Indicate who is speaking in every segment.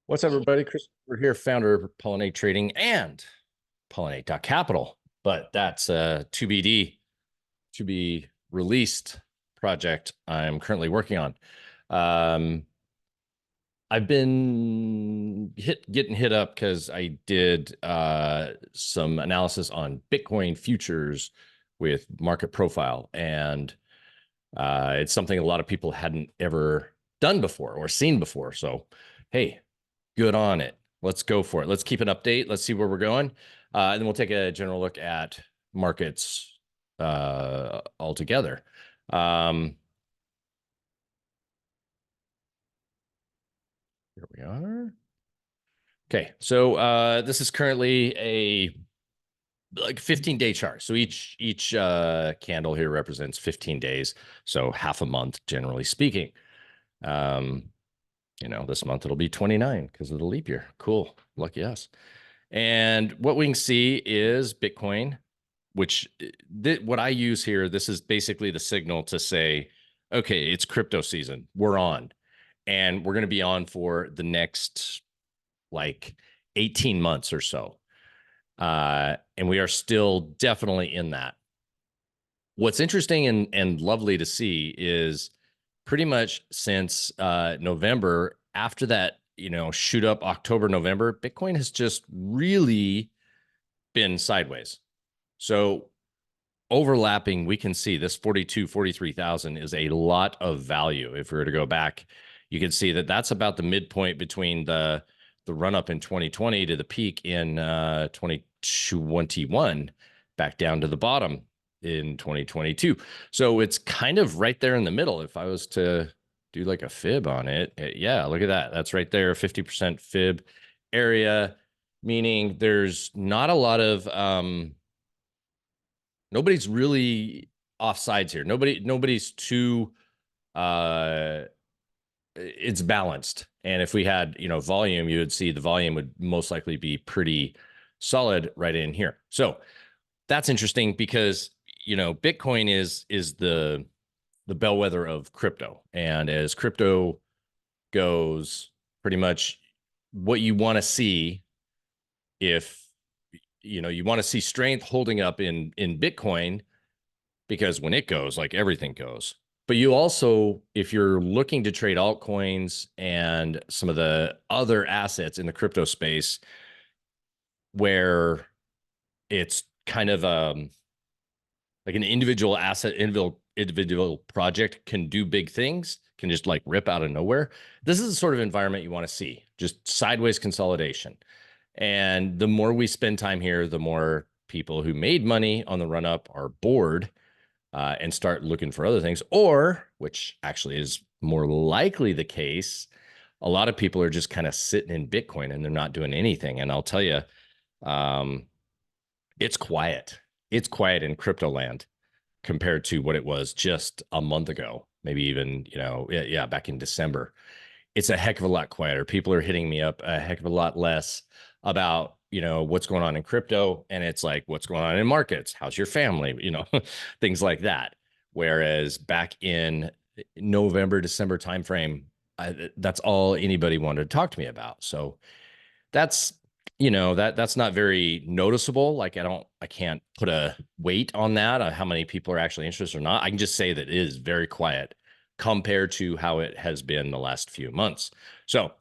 Speaker 1: What's up, everybody? Chris, we're here, founder of Pollinate Trading and Pollinate.capital. But that's a to be released project I'm currently working on. I've been getting hit up because I did some analysis on Bitcoin futures with market profile, and it's something a lot of people hadn't ever done before or seen before. So, hey, good on it. Let's go for it. Let's keep an update. Let's see where we're going. And then we'll take a general look at markets altogether. Here we are. Okay, so this is currently a 15-day chart. So each candle here represents 15 days, so half a month, generally speaking. This month it'll be 29 because of the leap year. Cool, lucky us. And what we can see is Bitcoin, which what I use here, this is basically the signal to say, okay, it's crypto season. We're on. And we're going to be on for the next like 18 months or so. And we are still definitely in that. What's interesting and lovely to see is pretty much since November, after that, shoot up October, November, Bitcoin has just really been sideways. So overlapping, we can see this 43,000 is a lot of value. If we were to go back, you can see that that's about the midpoint between the run up in 2020 to the peak in 2021, back down to the bottom in 2022. So it's kind of right there in the middle. If I was to do like a fib on it, yeah, look at that. That's right there, 50% fib area, meaning there's not a lot of nobody's really off sides here. Nobody's too it's balanced. And if we had, volume, you would see the volume would most likely be pretty solid right in here. So that's interesting because, Bitcoin is the bellwether of crypto. And as crypto goes, pretty much what you want to see, if you want to see strength holding up in Bitcoin, because when it goes, like everything goes. But you also, if you're looking to trade altcoins and some of the other assets in the crypto space, where it's kind of like an individual asset, individual project can do big things, can just like rip out of nowhere. This is the sort of environment you want to see, just sideways consolidation. And the more we spend time here, the more people who made money on the run up are bored and start looking for other things, or, which actually is more likely the case, a lot of people are just kind of sitting in Bitcoin and they're not doing anything. And I'll tell you, it's quiet. It's quiet in crypto land compared to what it was just a month ago, maybe even, back in December. It's a heck of a lot quieter. People are hitting me up a heck of a lot less about, what's going on in crypto. And it's like, what's going on in markets? How's your family? Things like that. Whereas back in November, December timeframe, that's all anybody wanted to talk to me about. So that's, that's not very noticeable. Like I can't put a weight on that, how many people are actually interested or not. I can just say that it is very quiet compared to how it has been the last few months. So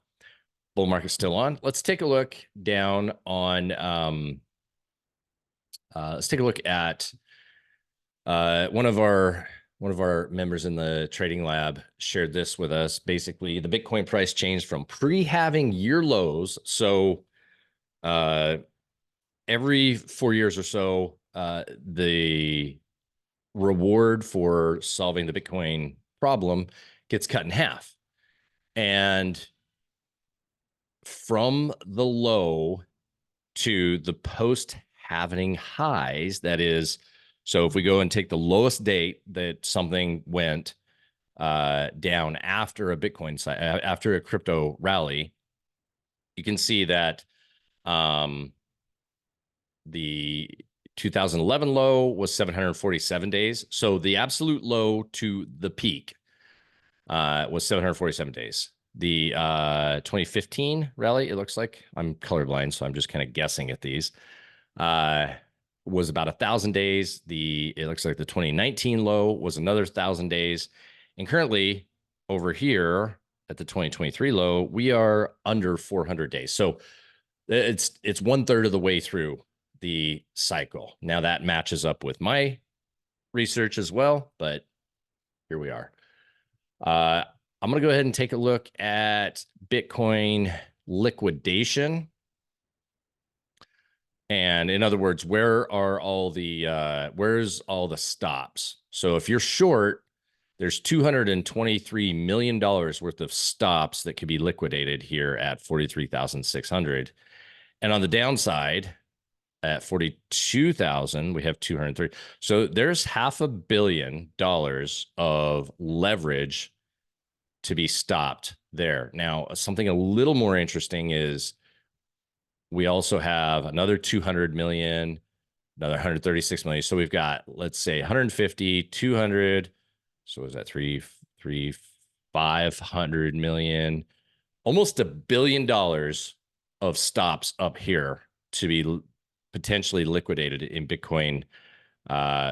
Speaker 1: bull market's still on. Let's take a look down on, let's take a look at one of our members in the trading lab shared this with us. Basically, the Bitcoin price changed from pre-halving year lows. So every 4 years or so, the reward for solving the Bitcoin problem gets cut in half. And from the low to the post-halving highs, that is, so if we go and take the lowest date that something went down after a Bitcoin, after a crypto rally, you can see that the 2011 low was 747 days. So the absolute low to the peak was 747 days. The 2015 rally, it looks like. I'm colorblind, so I'm just kind of guessing at these. Uh, was about 1,000 days. It looks like the 2019 low was another 1,000 days. And currently over here at the 2023 low, we are under 400 days. So it's 1/3 of the way through the cycle. Now that matches up with my research as well, but here we are. I'm going to go ahead and take a look at Bitcoin liquidation. And in other words, where's all the stops? So if you're short, there's $223 million worth of stops that could be liquidated here at 43,600. And on the downside, at 42,000, we have 203. So there's $500 million of leverage to be stopped there. Now, something a little more interesting is we also have another 200 million, another 136 million. So we've got, let's say 150, 200. So is that 500 million, almost $1 billion of stops up here to be potentially liquidated in Bitcoin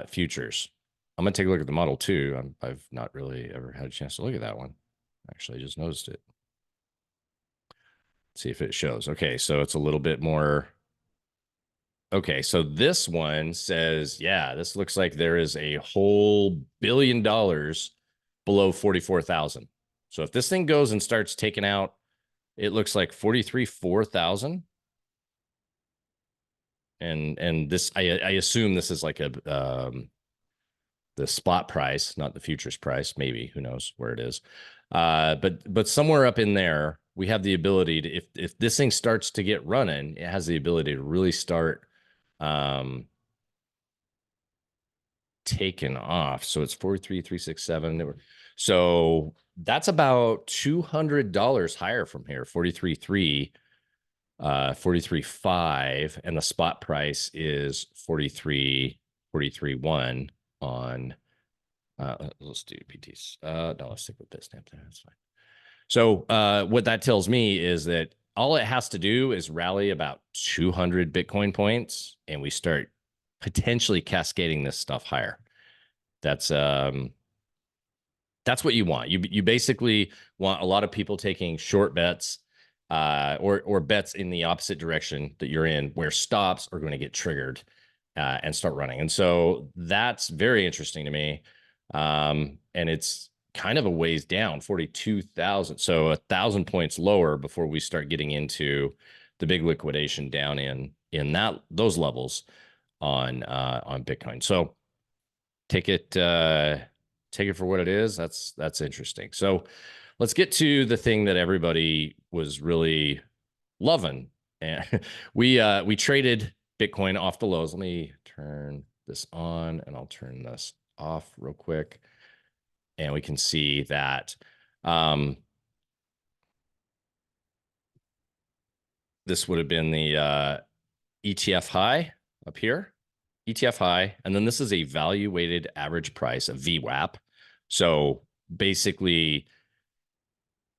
Speaker 1: futures. I'm going to take a look at the model too. I've not really ever had a chance to look at that one. Actually, I just noticed it. Let's see if it shows. Okay, so it's a little bit more. Okay, so this one says, yeah, this looks like there is a whole $1 billion below 44,000. So if this thing goes and starts taking out, it looks like 4,000. And this, I assume this is like the spot price, not the futures price. Maybe, who knows where it is. But somewhere up in there, we have the ability to, if this thing starts to get running, it has the ability to really start taken off. So it's 43,367. So that's about $200 higher from here. 43.3, 43.5, and the spot price is 43.1 on. Let's do PTs. No, let's stick with Bitstamp there. That's fine. So what that tells me is that all it has to do is rally about 200 Bitcoin points, and we start potentially cascading this stuff higher. That's what you want. You basically want a lot of people taking short bets, or bets in the opposite direction that you're in, where stops are going to get triggered and start running. And so that's very interesting to me. And it's kind of a ways down, 42,000. So 1,000 points lower before we start getting into the big liquidation down in those levels on Bitcoin. So take it for what it is. That's interesting. So let's get to the thing that everybody was really loving. And we traded Bitcoin off the lows. Let me turn this on and I'll turn this off real quick. And we can see that this would have been the ETF high up here, ETF high. And then this is a value weighted average price, a VWAP. So basically,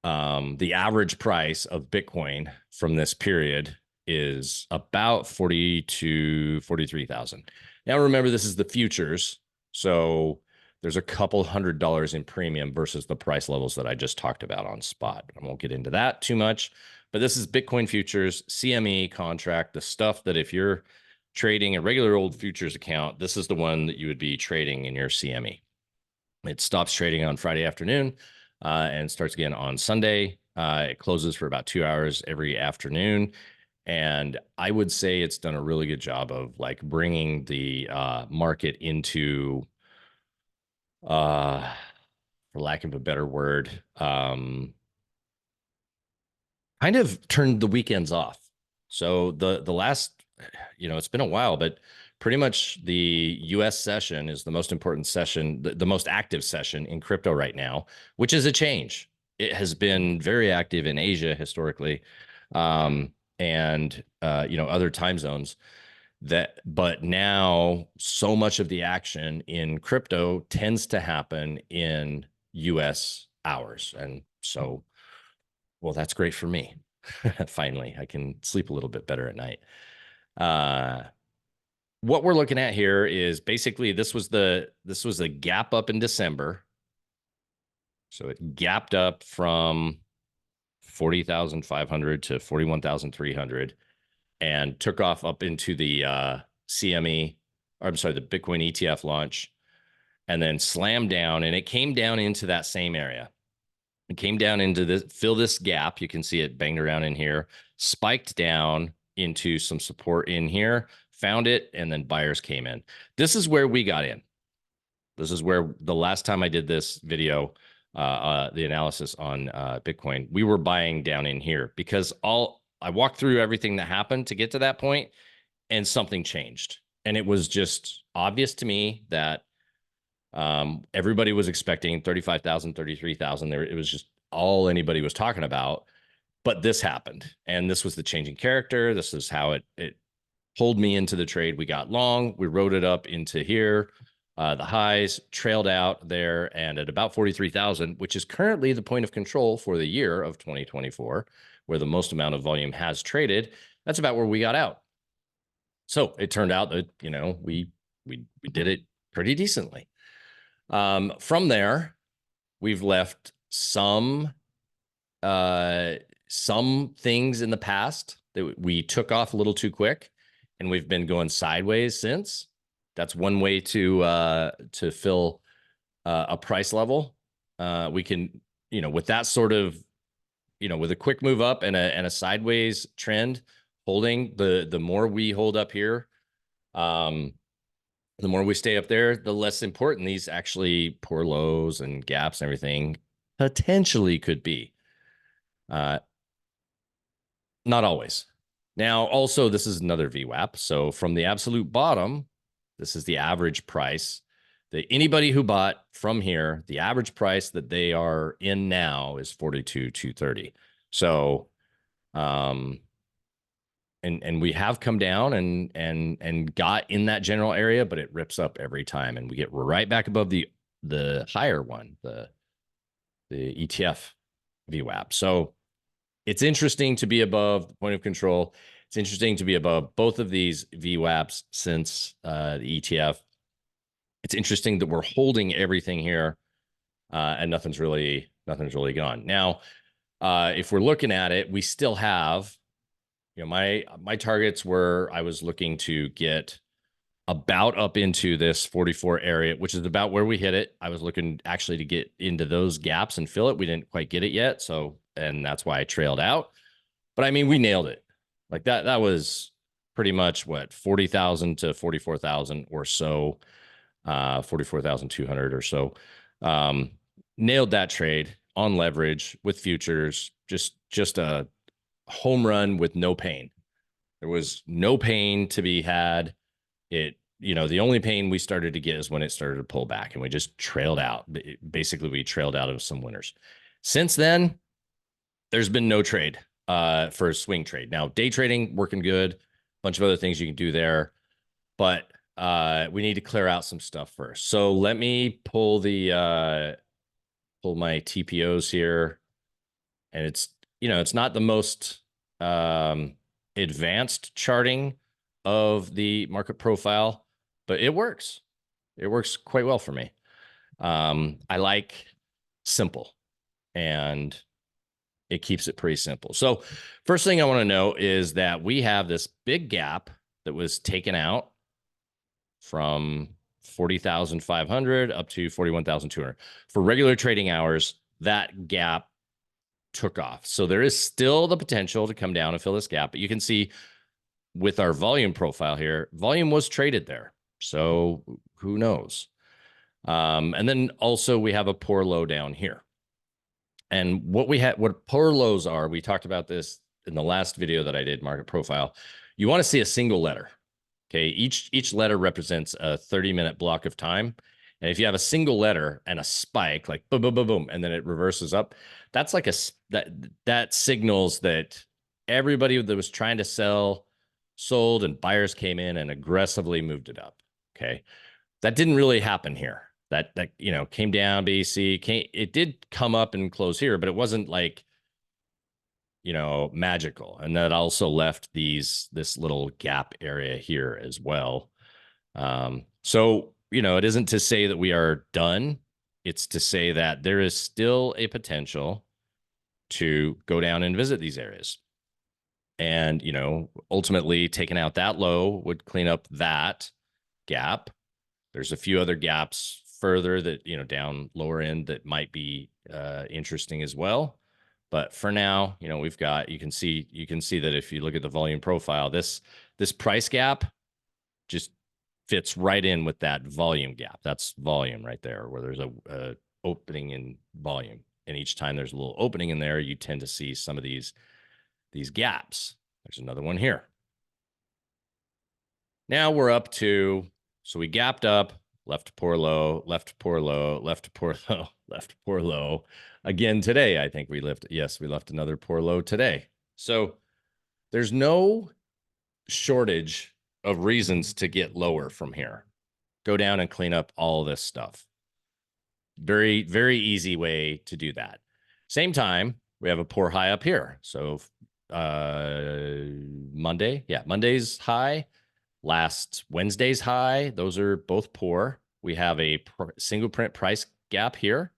Speaker 1: the average price of Bitcoin from this period is about 40 to 43,000. Now, remember, this is the futures. So there's a couple $100 in premium versus the price levels that I just talked about on spot. I won't get into that too much, but this is Bitcoin futures, CME contract, the stuff that if you're trading a regular old futures account, this is the one that you would be trading in your CME. It stops trading on Friday afternoon and starts again on Sunday. It closes for about 2 hours every afternoon. And I would say it's done a really good job of like bringing the market into, for lack of a better word, kind of turned the weekends off. So the last, it's been a while, but pretty much the US session is the most important session, the most active session in crypto right now, which is a change. It has been very active in Asia historically, and other time zones. But now so much of the action in crypto tends to happen in US hours. And so Well, that's great for me. Finally, I can sleep a little bit better at night. Uh, what we're looking at here is basically this was the gap up in December. So it gapped up from 40,500 to 41,300 and took off up into the CME, or I'm sorry, the Bitcoin ETF launch, and then slammed down, and it came down into that same area. It came down into this, fill this gap. You can see it banged around in here, spiked down into some support in here, found it, and then buyers came in. This is where we got in. This is where the last time I did this video, the analysis on Bitcoin, we were buying down in here because I walked through everything that happened to get to that point, and something changed. And it was just obvious to me that everybody was expecting 35,000, 33,000. It was just all anybody was talking about. But this happened, and this was the changing character. This is how it pulled me into the trade. We got long. We rode it up into here. The highs trailed out there, and at about 43,000, which is currently the point of control for the year of 2024, where the most amount of volume has traded. That's about where we got out. So it turned out that we did it pretty decently. From there, we've left some things in the past that we took off a little too quick, and we've been going sideways since. That's one way to fill a price level. We can, with that sort of, with a quick move up and a sideways trend holding, the more we hold up here, the more we stay up there, the less important these actually poor lows and gaps and everything potentially could be. Not always. Now, also, this is another VWAP. So from the absolute bottom, this is the average price that anybody who bought from here, the average price that they are in now is 42,230. So, and we have come down and got in that general area, but it rips up every time, and we get right back above the higher one, the ETF VWAP. So it's interesting to be above the point of control. It's interesting to be above both of these VWAPs since the ETF. It's interesting that we're holding everything here, and nothing's really gone. Now, if we're looking at it, we still have, my targets were, I was looking to get about up into this 44 area, which is about where we hit it. I was looking actually to get into those gaps and fill it. We didn't quite get it yet. So, and that's why I trailed out. But I mean, we nailed it. Like that was pretty much what, 40,000 to 44,000 or so, 44,200 or so. Nailed that trade on leverage with futures, just a home run with no pain. There was no pain to be had. The only pain we started to get is when it started to pull back, and we just trailed out. Basically, we trailed out of some winners. Since then, there's been no trade for a swing trade. Now, day trading, working good. A bunch of other things you can do there, but we need to clear out some stuff first. So let me pull my TPOs here, and it's not the most advanced charting of the market profile, but it works. It works quite well for me. I like simple, and it keeps it pretty simple. So first thing I want to know is that we have this big gap that was taken out from 40,500 up to 41,200. For regular trading hours, that gap took off. So there is still the potential to come down and fill this gap, but you can see with our volume profile here, volume was traded there. So who knows? And then also we have a poor low down here. And what poor lows are, we talked about this in the last video that I did, market profile. You want to see a single letter. Okay. Each letter represents a 30-minute block of time. And if you have a single letter and a spike, like boom, boom, boom, boom, and then it reverses up, that's like that signals that everybody that was trying to sell sold, and buyers came in and aggressively moved it up. Okay. That didn't really happen here. That came down, it did come up and close here, but it wasn't like magical. And that also left this little gap area here as well. So, it isn't to say that we are done. It's to say that there is still a potential to go down and visit these areas. And, ultimately taking out that low would clean up that gap. There's a few other gaps further that, down lower end that might be interesting as well. But for now, we've got, you can see that if you look at the volume profile, this price gap just fits right in with that volume gap. That's volume right there, where there's a opening in volume. And each time there's a little opening in there, you tend to see some of these gaps. There's another one here. Now we're up to, so we gapped up, left to poor low, left to poor low, left to poor low, left to poor low. Again today, I think we left another poor low today. So there's no shortage of reasons to get lower from here. Go down and clean up all this stuff. Very, very easy way to do that. Same time, we have a poor high up here. So Monday's high, last Wednesday's high, those are both poor. We have a single print price gap here.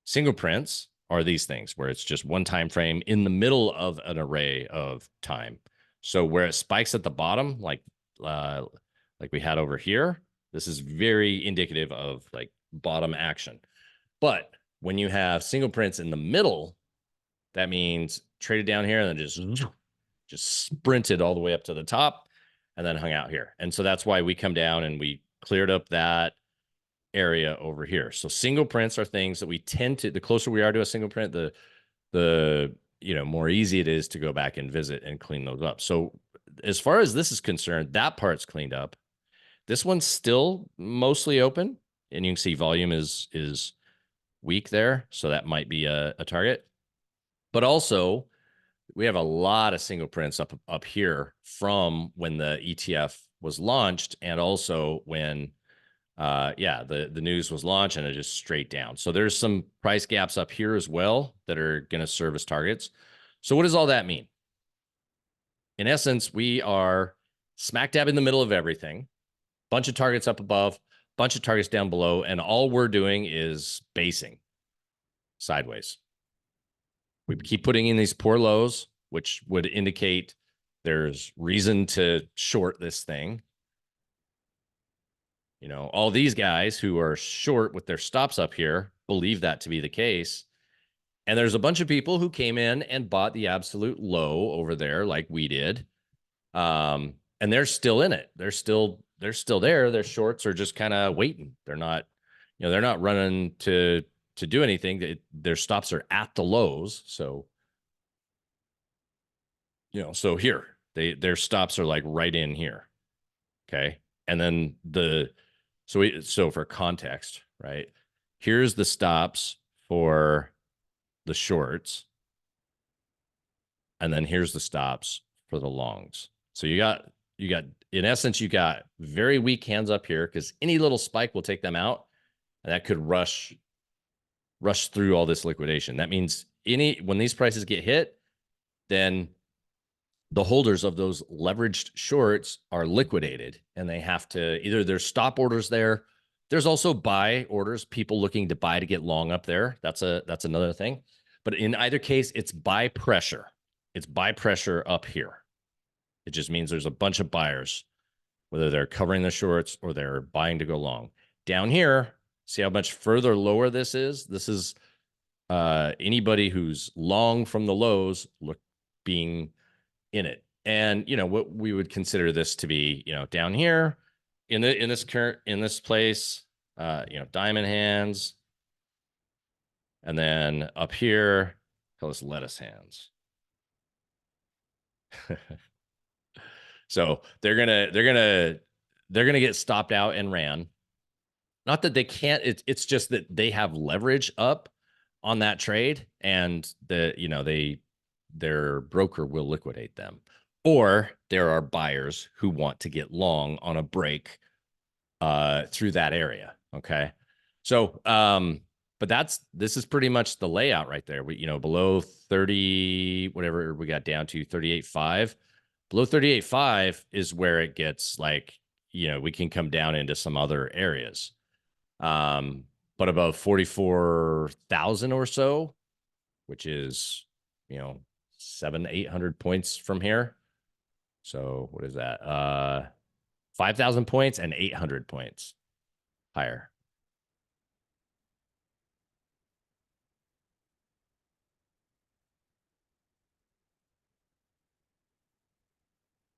Speaker 1: Single prints are these things where it's just one time frame in the middle of an array of time. So where it spikes at the bottom, like we had over here, this is very indicative of like bottom action. But when you have single prints in the middle, that means traded down here and then just sprinted all the way up to the top and then hung out here. And so that's why we come down and we cleared up that area over here. So single prints are things that we tend to, the closer we are to a single print, the more easy it is to go back and visit and clean those up. So as far as this is concerned, that part's cleaned up. This one's still mostly open, and you can see volume is weak there. So that might be a target. But also, we have a lot of single prints up here from when the ETF was launched, and also when the news was launched, and it just straight down. So there's some price gaps up here as well that are going to serve as targets. So what does all that mean? In essence, we are smack dab in the middle of everything. Bunch of targets up above, bunch of targets down below, and all we're doing is basing sideways. We keep putting in these poor lows, which would indicate there's reason to short this thing. All these guys who are short with their stops up here believe that to be the case. And there's a bunch of people who came in and bought the absolute low over there like we did. And they're still in it. They're still there. Their shorts are just kind of waiting. They're not, they're not running to do anything. Their stops are at the lows. So, so here, their stops are like right in here. Okay. And then so for context, right? Here's the stops for the shorts. And then here's the stops for the longs. So you got, in essence, you got very weak hands up here because any little spike will take them out. And that could rush through all this liquidation. That means when these prices get hit, then the holders of those leveraged shorts are liquidated, and they have to either there's stop orders there. There's also buy orders, people looking to buy to get long up there. That's another thing. But in either case, it's buy pressure. It's buy pressure up here. It just means there's a bunch of buyers, whether they're covering the shorts or they're buying to go long. Down here, see how much further lower this is? This is anybody who's long from the lows being in it. And what we would consider this to be, down here in this place, diamond hands, and then up here, call this lettuce hands. So they're gonna get stopped out and ran. Not that they can't. It's just that they have leverage up on that trade, and their broker will liquidate them, or there are buyers who want to get long on a break through that area. Okay, so but this is pretty much the layout right there. We, below 30, whatever we got down to 38.5, below 38.5 is where it gets like, we can come down into some other areas. But above 44,000 or so, which is, 800 points from here. So what is that? 5,000 points and 800 points higher.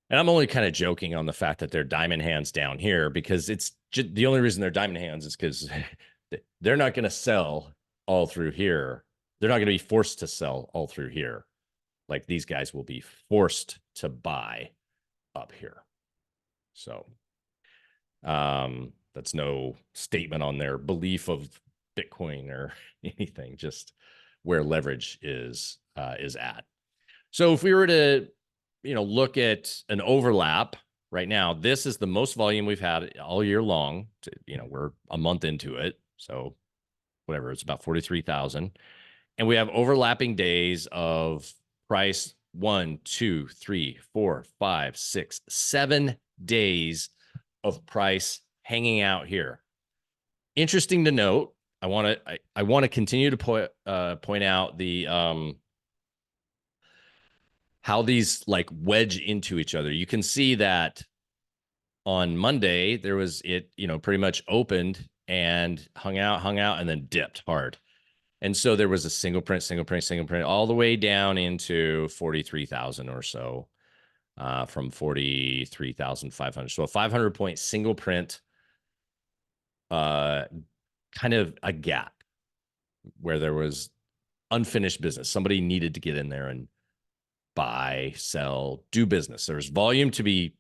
Speaker 1: And I'm only kind of joking on the fact that they're diamond hands down here, because it's just, the only reason they're diamond hands is because they're not going to sell all through here. They're not going to be forced to sell all through here. Like these guys will be forced to buy up here. So that's no statement on their belief of Bitcoin or anything, just where leverage is at. So if we were to, look at an overlap right now, this is the most volume we've had all year long. We're a month into it. So whatever, it's about 43,000. And we have overlapping days of price 1, 2, 3, 4, 5, 6, 7 days of price hanging out here. Interesting to note. I want to continue to point out the how these like wedge into each other. You can see that on Monday there was pretty much opened and hung out, and then dipped hard. And so there was a single print, all the way down into 43,000 or so, from 43,500. So a 500 point single print, kind of a gap where there was unfinished business. Somebody needed to get in there and buy, sell, do business. There's volume to be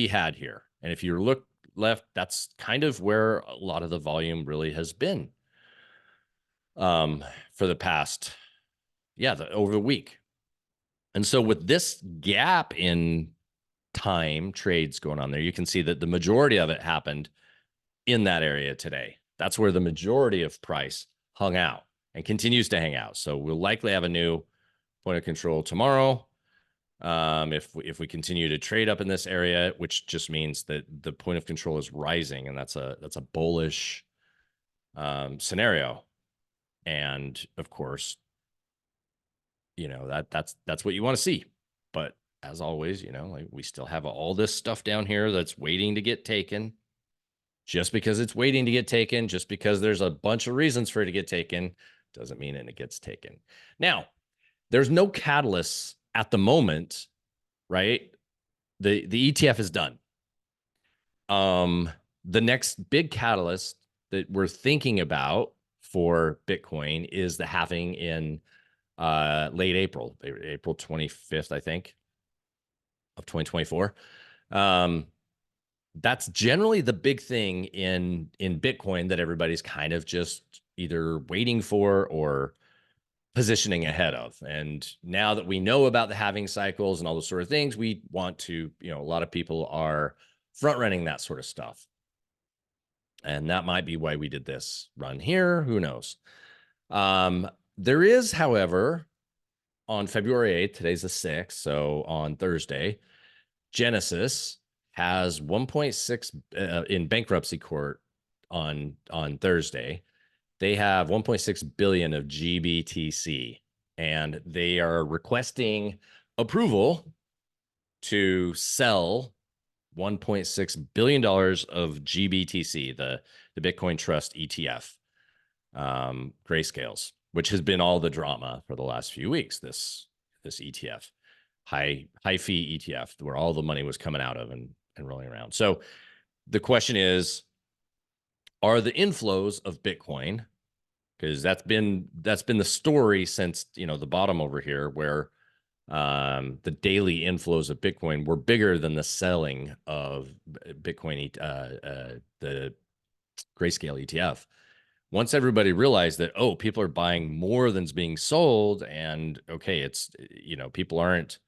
Speaker 1: had here. And if you look left, that's kind of where a lot of the volume really has been for the past, over the week. And so with this gap in time trades going on there, you can see that the majority of it happened in that area today. That's where the majority of price hung out and continues to hang out. So we'll likely have a new point of control tomorrow. If we continue to trade up in this area, which just means that the point of control is rising, and that's a bullish scenario. And of course, that's what you want to see. But as always, like we still have all this stuff down here that's waiting to get taken. Just because it's waiting to get taken, just because there's a bunch of reasons for it to get taken, doesn't mean it gets taken. Now, there's no catalysts at the moment, right? The ETF is done. The next big catalyst that we're thinking about for Bitcoin is the halving in late April 25th, I think, of 2024. That's generally the big thing in Bitcoin that everybody's kind of just either waiting for or positioning ahead of. And now that we know about the halving cycles and all those sort of things, we want to, a lot of people are front running that sort of stuff. And that might be why we did this run here. Who knows? There is, however, on February 8th, today's the 6th, so on Thursday, Genesis has 1.6 in bankruptcy court on Thursday. They have 1.6 billion of GBTC, and they are requesting approval to sell $1.6 billion of GBTC, the Bitcoin Trust ETF, grayscales, which has been all the drama for the last few weeks. This ETF, high fee ETF, where all the money was coming out of and rolling around. So the question is, are the inflows of Bitcoin, because that's been the story since the bottom over here, where the daily inflows of Bitcoin were bigger than the selling of Bitcoin, the grayscale ETF. Once everybody realized that, oh, people are buying more than's being sold, and okay, it's people aren't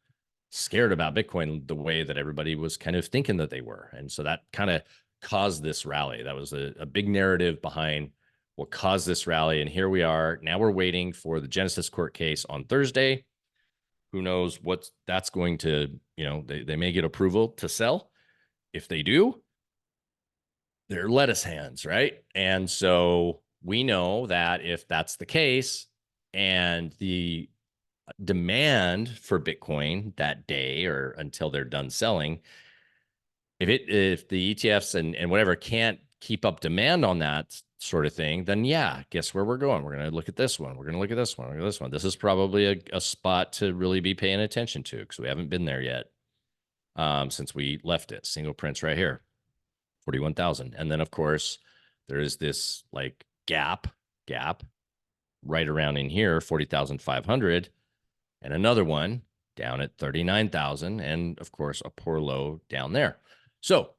Speaker 1: scared about Bitcoin the way that everybody was kind of thinking that they were, and so that kind of caused this rally. That was a big narrative behind will cause this rally. And here we are. Now we're waiting for the Genesis court case on Thursday. Who knows what that's going to, they may get approval to sell. If they do, they're lettuce hands, right? And so we know that if that's the case and the demand for Bitcoin that day or until they're done selling, if the ETFs and whatever can't keep up demand on that sort of thing, then yeah, guess where we're going? We're going to look at this one. We're going to look at this one. We're going to look at this one. This is probably a spot to really be paying attention to because we haven't been there yet since we left it. Single prints right here, 41,000. And then of course there is this like gap right around in here, 40,500, and another one down at 39,000, and of course a poor low down there. So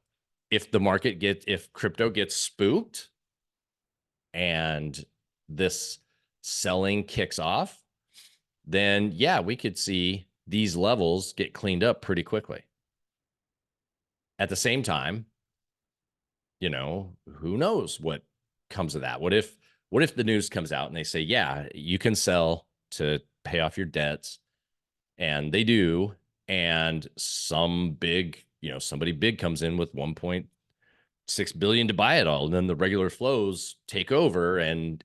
Speaker 1: if crypto gets spooked and this selling kicks off, then yeah, we could see these levels get cleaned up pretty quickly. At the same time, who knows what comes of that? What if the news comes out and they say, yeah, you can sell to pay off your debts, and they do, and somebody big comes in with 1.6 billion to buy it all, and then the regular flows take over, and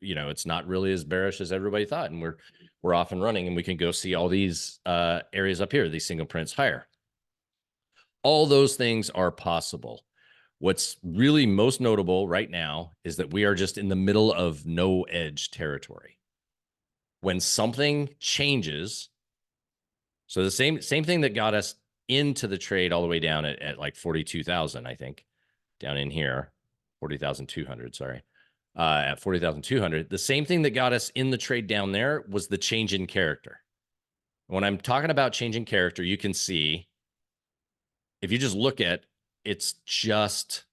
Speaker 1: it's not really as bearish as everybody thought, and we're off and running, and we can go see all these areas up here, these single prints higher. All those things are possible. What's really most notable right now is that we are just in the middle of no edge territory. When something changes, so the same thing that got us into the trade all the way down at like 42,000, I think, down in here, 40,200, sorry, at 40,200. The same thing that got us in the trade down there was the change in character. When I'm talking about changing character, you can see, if you just look at, it's just,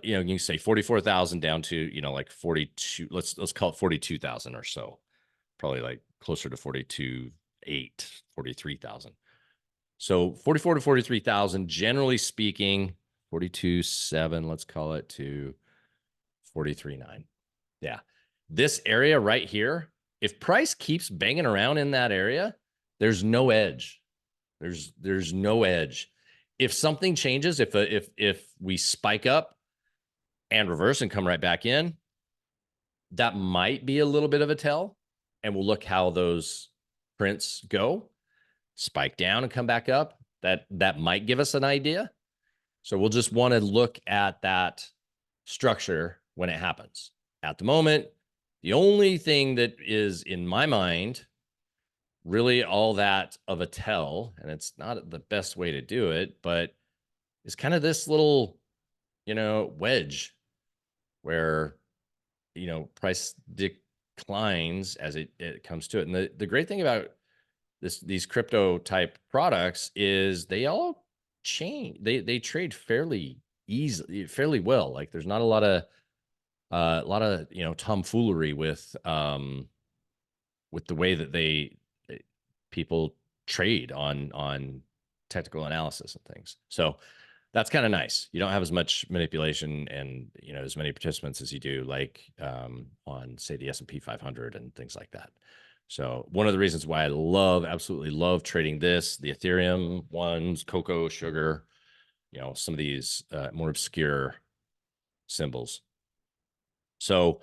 Speaker 1: you can say 44,000 down to, like 42, let's call it 42,000 or so, probably like closer to 43,000. So 44 to 43,000, generally speaking, 42.7, let's call it, to 43.9. Yeah. This area right here, if price keeps banging around in that area, there's no edge. There's no edge. If something changes, if we spike up and reverse and come right back in, that might be a little bit of a tell, and we'll look how those prints go. Spike down and come back up, that might give us an idea. So we'll just want to look at that structure when it happens. At the moment, the only thing that is in my mind really all that of a tell, and it's not the best way to do it, but it's kind of this little, wedge where, price declines as it comes to it. And the great thing about these crypto type products is they all change. They trade fairly easily, fairly well. Like there's not a lot of tomfoolery with the way that people trade on technical analysis and things. So that's kind of nice. You don't have as much manipulation and as many participants as you do like on, say, the S&P 500 and things like that. So one of the reasons why I absolutely love trading the Ethereum ones, cocoa, sugar, some of these more obscure symbols. So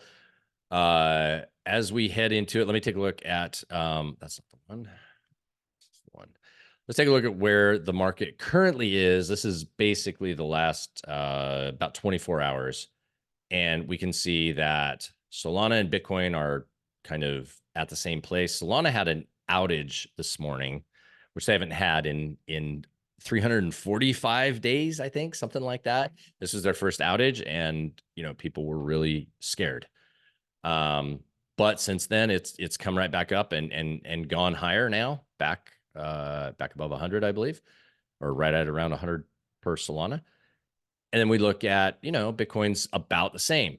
Speaker 1: as we head into it, let me take a look at, that's not the one. Let's take a look at where the market currently is. This is basically the last about 24 hours. And we can see that Solana and Bitcoin are kind of at the same place. Solana had an outage this morning, which they haven't had in 345 days, I think, something like that. This is their first outage, and people were really scared. But since then, it's come right back up and gone higher now, back above 100, I believe, or right at around 100 per Solana. And then we look at, Bitcoin's about the same.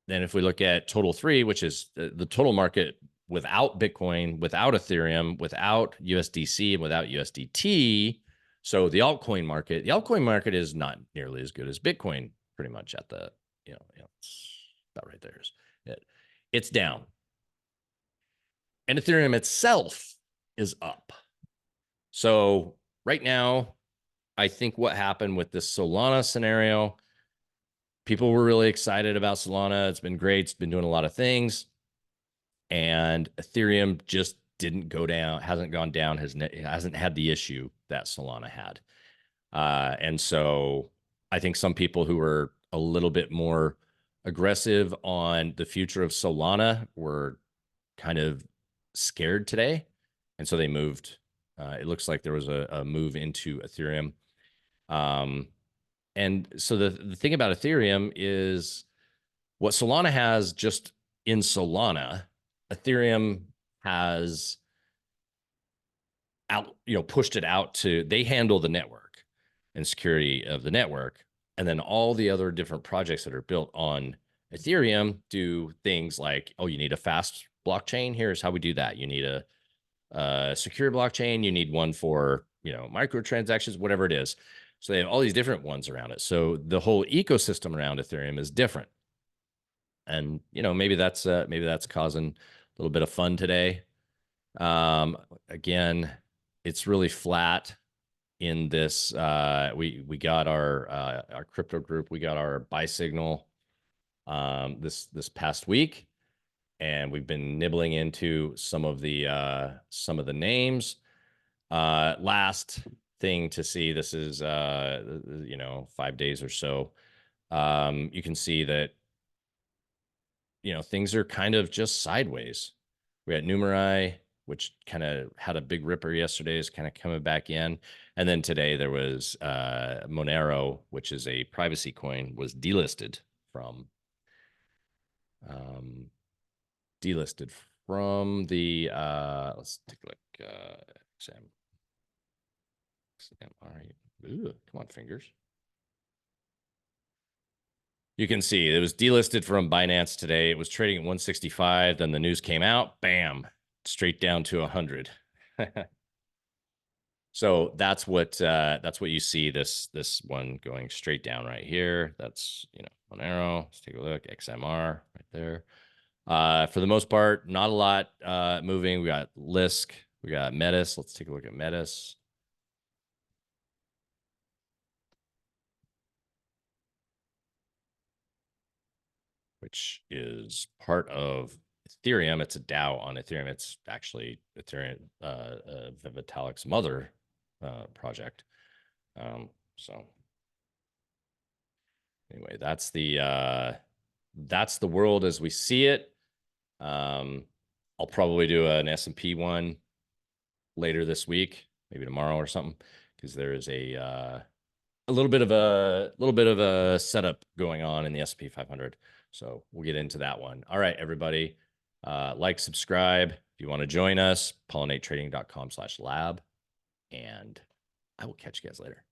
Speaker 1: Then if we look at total 3, which is the total market without Bitcoin, without Ethereum, without USDC, and without USDT, so the altcoin market is not nearly as good as Bitcoin, pretty much at the, about right there's it. It's down. And Ethereum itself is up. So right now, I think what happened with this Solana scenario, people were really excited about Solana. It's been great. It's been doing a lot of things. And Ethereum just didn't go down, hasn't gone down, hasn't had the issue that Solana had. And so I think some people who were a little bit more aggressive on the future of Solana were kind of scared today. And so they moved. It looks like there was a move into Ethereum. And so the thing about Ethereum is what Solana has just in Solana, Ethereum has out, pushed it out to, they handle the network and security of the network. And then all the other different projects that are built on Ethereum do things like, oh, you need a fast blockchain. Here's how we do that. You need a secure blockchain. You need one for, microtransactions, whatever it is. So they have all these different ones around it. So the whole ecosystem around Ethereum is different. And, maybe that's causing a little bit of fun today. Again, it's really flat in this. We got our crypto group. We got our buy signal this past week, and we've been nibbling into some of the names. Last thing to see, this is 5 days or so. You can see that things are kind of just sideways. We had Numerai, which kind of had a big ripper yesterday, is kind of coming back in. And then today there was Monero, which is a privacy coin, was delisted from the let's take a look. All right. Ooh, come on, fingers. You can see it was delisted from Binance today. It was trading at 165. Then the news came out, bam, straight down to 100. So that's what you see, this one going straight down right here. That's Monero. Let's take a look. XMR right there. For the most part, not a lot moving. We got Lisk, we got Metis. Let's take a look at Metis. Which is part of Ethereum. It's a DAO on Ethereum. It's actually Ethereum, Vitalik's mother project. So anyway, that's the world as we see it. I'll probably do an S&P one later this week, maybe tomorrow or something, because there is a little bit of a setup going on in the S&P 500. So we'll get into that one. All right, everybody. Like, subscribe. If you want to join us, pollinatetrading.com/lab. And I will catch you guys later.